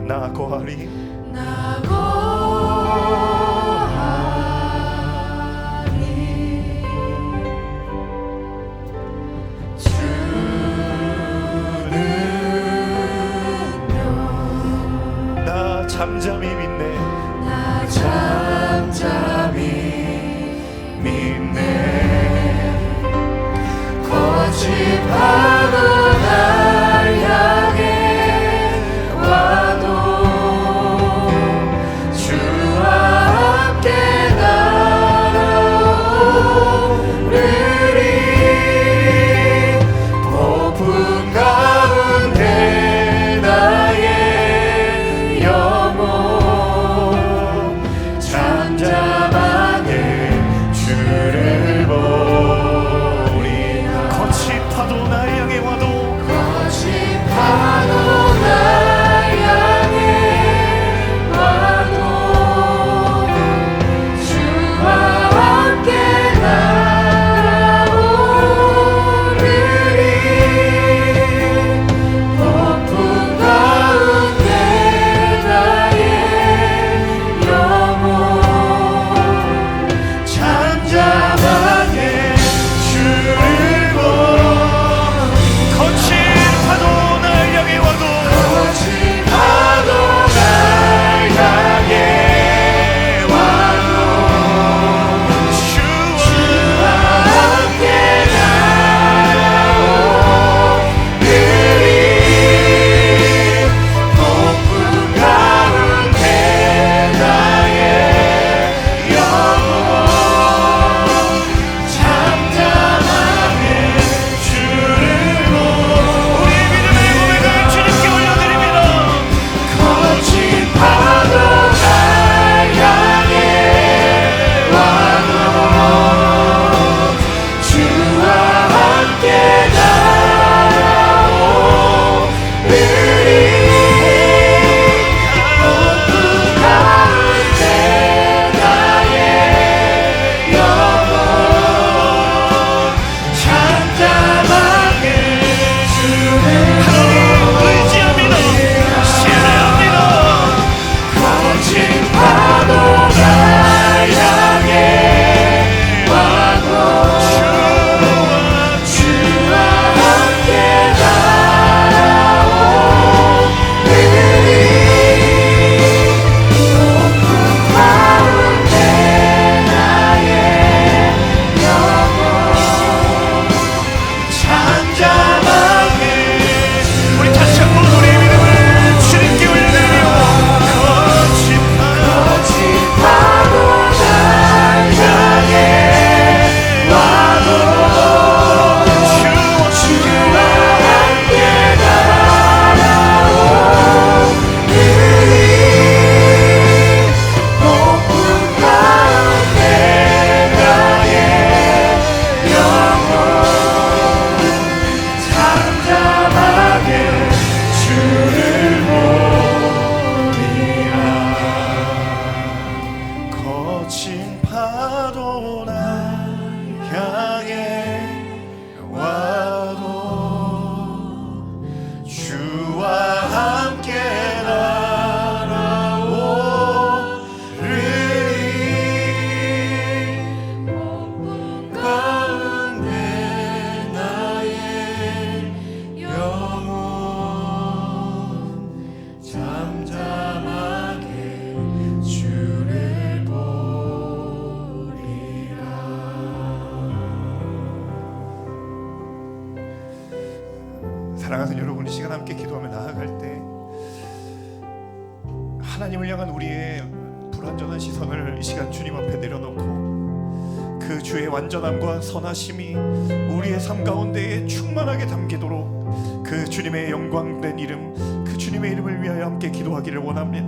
S1: 나 거하리 잠잠히 믿네
S2: 나 잠잠히 믿네 거친 파도 날 향해 와도 주와 함께 날아오르리 폭풍 가운데 나의 잠잠하게 주를 보리라
S1: 거친 파도 날 향해 와도
S2: 거친 파도 날 향해 와도 주와 함께 날아오르리 폭풍 가운데 나의 영혼 잠잠하게 주를
S1: 거친 파도 날 향해 와도
S2: 거친 파도 날 향해 와도 주와 함께 날아오르리 폭풍 가운데 나의 영혼 잠잠하게 주를
S1: 우리의 믿음의 고백을 주님께 올려드립니다.
S2: 거친 파도 날 향해 와도 주와 함께 날아오르리 폭풍 가운데 나의 영혼 잠잠하게 주를
S1: 의지합니다. 신뢰합니다.
S2: 거친 파도 날 향해 와도 주와 함께 날아오르리 폭풍 가운데 나의 영혼 잠잠하게
S1: 우리 다시 한번 우리의 믿음을 주님께 올려드리며 거친
S2: 거친 파도 날 향해 와도 주와 함께 날아오르리 폭풍 가운데 나의 영혼 잠잠하게 주를 보리라
S1: 거친 파도 날 향해 와도 주와 함께 날아오르리
S2: 가운데 나의 영혼 잠잠하게 주를 보리라
S1: 사랑하는 여러분, 이 시간 함께 기도하며 나아갈 때 하나님을 향한 우리의 불완전한 시선을 이 시간 주님 앞에 내려놓고 그 주의 완전함과 선하심이 우리의 삶 가운데에 충만하게 담기도록 그 주님의 영광된 이름, 그 주님의 이름을 위하여 함께 기도하기를 원합니다.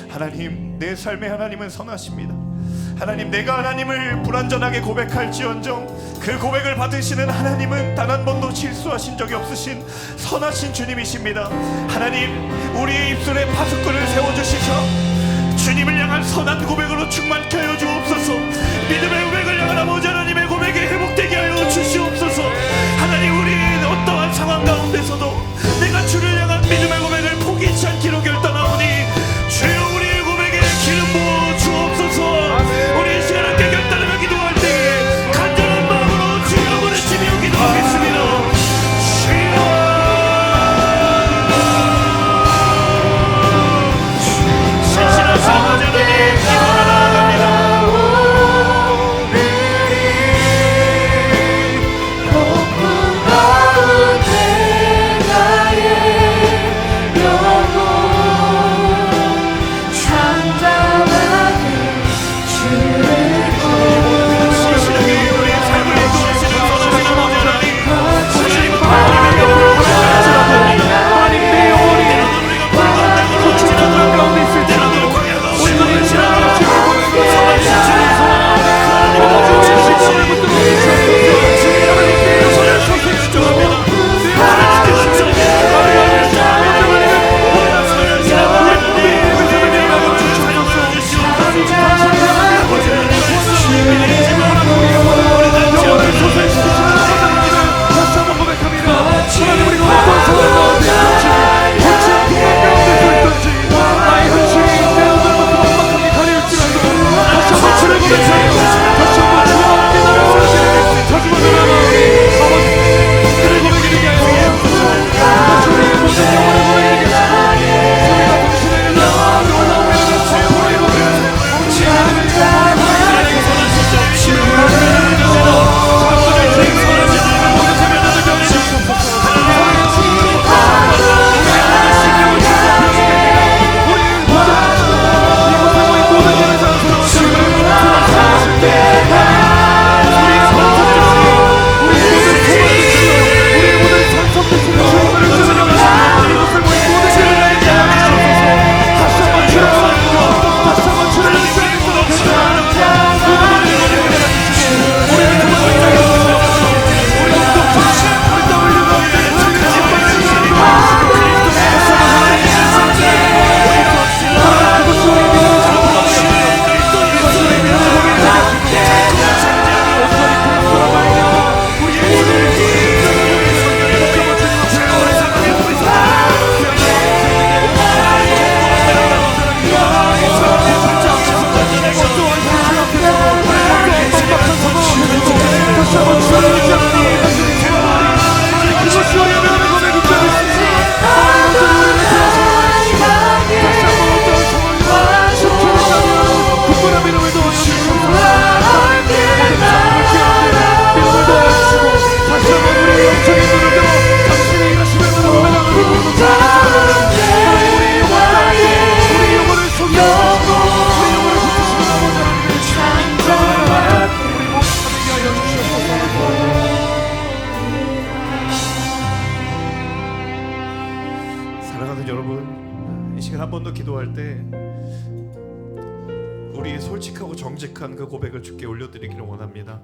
S1: 하나님, 내 삶의 하나님은 선하십니다. 하나님, 내가 하나님을 불완전하게 고백할지언정 그 고백을 받으시는 하나님은 단 한 번도 실수하신 적이 없으신 선하신 주님이십니다. 하나님, 우리의 입술에 파수꾼을 세워주시서 주님을 향한 선한 고백으로 충만케 하여 주옵소서. 믿음의 고백을 향한 아버지 하나님의 고백이 회복되게 하여 주시옵소서. 하나님, 우리 어떠한 상황 가운데서도 내가 주를 향한 믿음의 고백을 포기치 않기로 결단하오니 주여 우리의 고백에 기름 부어 주옵소서. 우리 이 시간 함께 결단하며 기도할 때 간절한 마음으로 주여 부르시며 기도하겠습니다. 한 번 더 기도할 때 우리의 솔직하고 정직한 그 고백을 주께 올려드리기를 원합니다.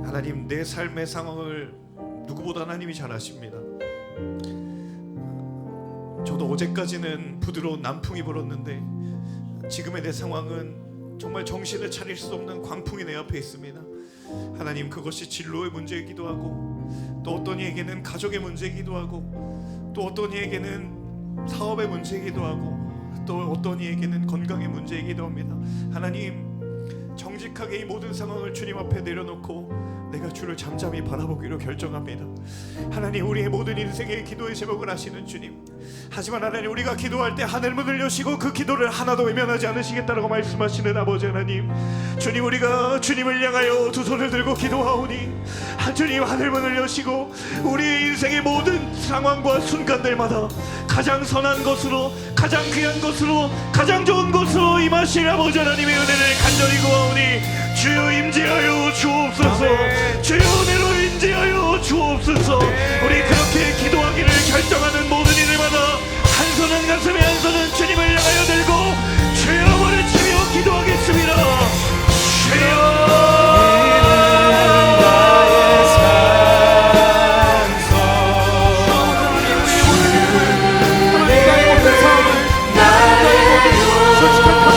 S1: 하나님, 내 삶의 상황을 누구보다 하나님이 잘 아십니다. 저도 어제까지는 부드러운 남풍이 불었는데 지금의 내 상황은 정말 정신을 차릴 수 없는 광풍이 내 앞에 있습니다. 하나님, 그것이 진로의 문제이기도 하고, 또 어떤 이에게는 가족의 문제이기도 하고, 또 어떤 이에게는 사업의 문제이기도 하고, 또 어떤 이에게는 건강의 문제이기도 합니다. 하나님, 정직하게 이 모든 상황을 주님 앞에 내려놓고 내가 주를 잠잠히 바라보기로 결정합니다. 하나님, 우리의 모든 인생의 기도의 제목을 아시는 주님, 하지만 하나님, 우리가 기도할 때 하늘문을 여시고 그 기도를 하나도 외면하지 않으시겠다라고 말씀하시는 아버지 하나님, 주님, 우리가 주님을 향하여 두 손을 들고 기도하오니 주님, 하늘문을 여시고 우리의 인생의 모든 상황과 순간들마다 가장 선한 것으로, 가장 귀한 것으로, 가장 좋은 것으로 임하실 아버지 하나님의 은혜를 간절히 구하오니 주여 임재하여 주옵소서. 주여 은혜로 임재하여 주옵소서. 우리 그렇게 기도하기를 결정하는 모든 이들마다 한 손은 가슴에, 한 손은 주님을 향하여 들고 주여 부르치며 기도하겠습니다. 주여,
S2: 솔직한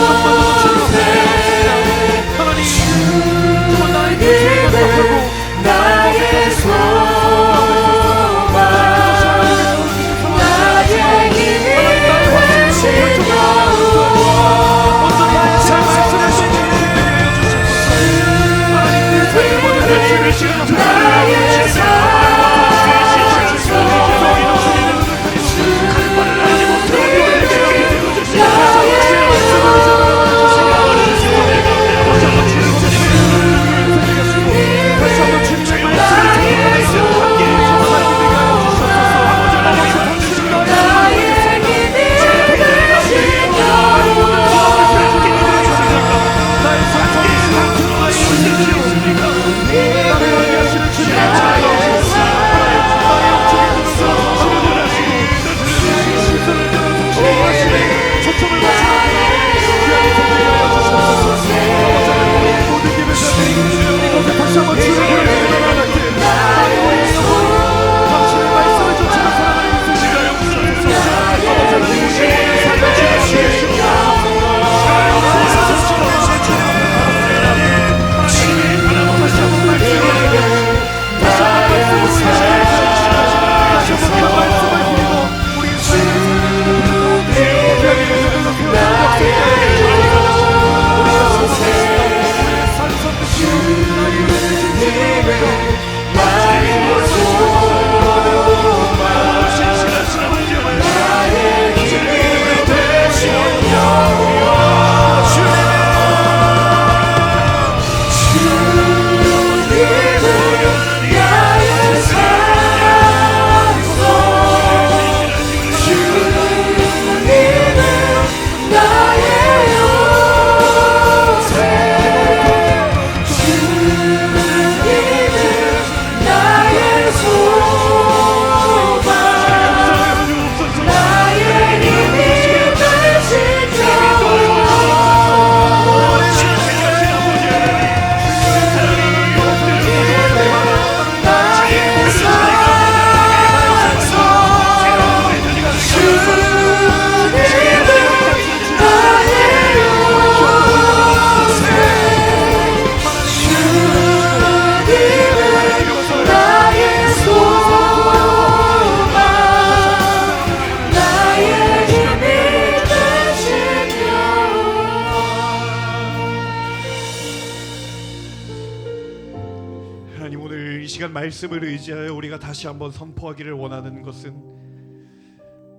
S3: 하나님, 오늘 이 시간 말씀을 의지하여 우리가 다시 한번 선포하기를 원하는 것은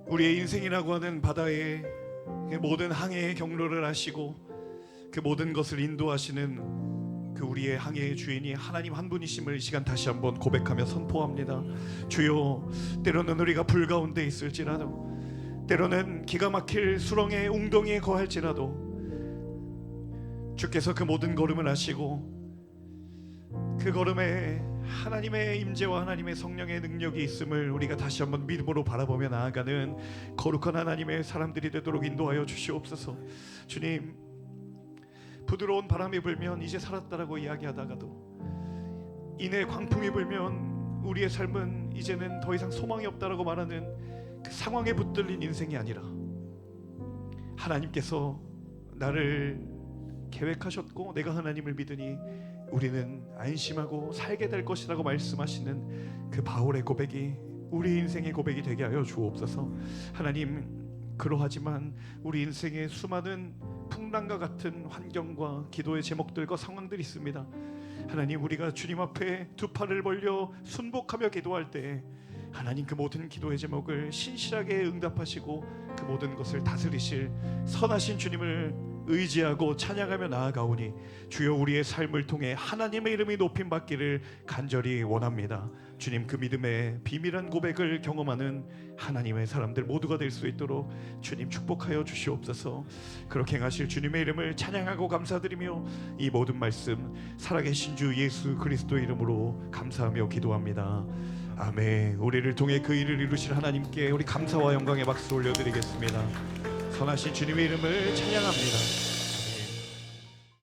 S3: 우리의 인생이라고 하는 바다에 그 모든 항해의 경로를 하시고 그 모든 것을 인도하시는 그 우리의 항해의 주인이 하나님 한 분이심을 이 시간 다시 한번 고백하며 선포합니다. 주여, 때로는 우리가 불 가운데 있을지라도, 때로는 기가 막힐 수렁의 웅덩이에 거할지라도 주께서 그 모든 걸음을 하시고 그 걸음에 하나님의 임재와 하나님의 성령의 능력이 있음을 우리가 다시 한번 믿음으로 바라보며 나아가는 거룩한 하나님의 사람들이 되도록 인도하여 주시옵소서. 주님, 부드러운 바람이 불면 이제 살았다라고 이야기하다가도 이내 광풍이 불면 우리의 삶은 이제는 더 이상 소망이 없다라고 말하는 그 상황에 붙들린 인생이 아니라 하나님께서 나를 계획하셨고 내가 하나님을 믿으니 우리는 안심하고 살게 될 것이라고 말씀하시는 그 바울의 고백이 우리 인생의 고백이 되게 하여 주옵소서. 하나님, 그러하지만 우리 인생에 수많은 풍랑과 같은 환경과 기도의 제목들과 상황들이 있습니다. 하나님, 우리가 주님 앞에 두 팔을 벌려 순복하며 기도할 때 하나님 그 모든 기도의 제목을 신실하게 응답하시고 그 모든 것을 다스리실 선하신 주님을 의지하고 찬양하며 나아가오니 주여, 우리의 삶을 통해 하나님의 이름이 높임받기를 간절히 원합니다. 주님, 그 믿음의 비밀한 고백을 경험하는 하나님의 사람들 모두가 될 수 있도록 주님 축복하여 주시옵소서. 그렇게 행하실 주님의 이름을 찬양하고 감사드리며 이 모든 말씀 살아계신 주 예수 그리스도의 이름으로 감사하며 기도합니다. 아멘. 우리를 통해 그 일을 이루실 하나님께 우리 감사와 영광의 박수 올려드리겠습니다. 선하신 주님의 이름을 찬양합니다.